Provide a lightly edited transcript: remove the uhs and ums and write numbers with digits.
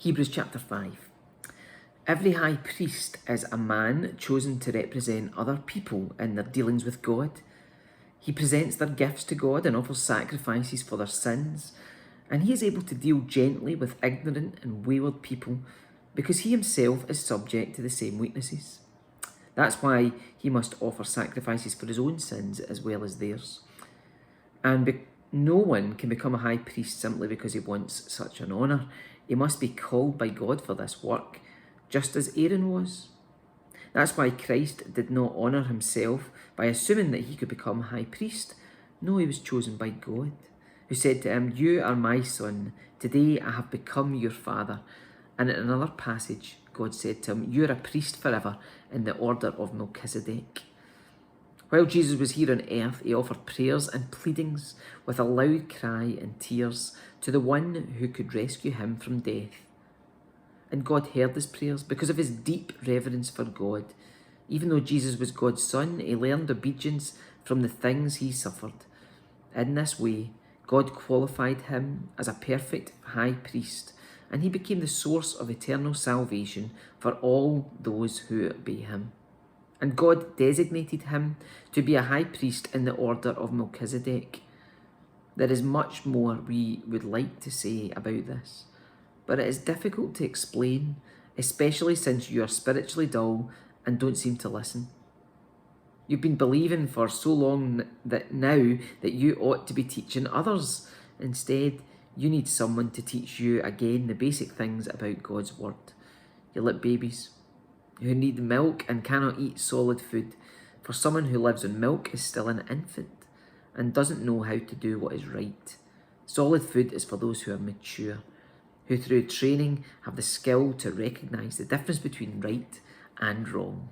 Hebrews chapter 5. Every high priest is a man chosen to represent other people in their dealings with God. He presents their gifts to God and offers sacrifices for their sins, and he is able to deal gently with ignorant and wayward people because he himself is subject to the same weaknesses. That's why he must offer sacrifices for his own sins as well as theirs. And no one can become a high priest simply because he wants such an honour. He must be called by God for this work, just as Aaron was. That's why Christ did not honour himself by assuming that he could become high priest. No, he was chosen by God, who said to him, "You are my son. Today I have become your father." And in another passage, God said to him, "You are a priest forever in the order of Melchizedek." While Jesus was here on earth, he offered prayers and pleadings with a loud cry and tears to the one who could rescue him from death. And God heard his prayers because of his deep reverence for God. Even though Jesus was God's son, he learned obedience from the things he suffered. In this way, God qualified him as a perfect high priest, and he became the source of eternal salvation for all those who obey him. And God designated him to be a high priest in the order of Melchizedek. There is much more we would like to say about this, but it is difficult to explain, especially since you are spiritually dull and don't seem to listen. You've been believing for so long that now that you ought to be teaching others. Instead, you need someone to teach you again the basic things about God's word. You're like babies who need milk and cannot eat solid food. For someone who lives on milk is still an infant and doesn't know how to do what is right. Solid food is for those who are mature, who through training have the skill to recognise the difference between right and wrong.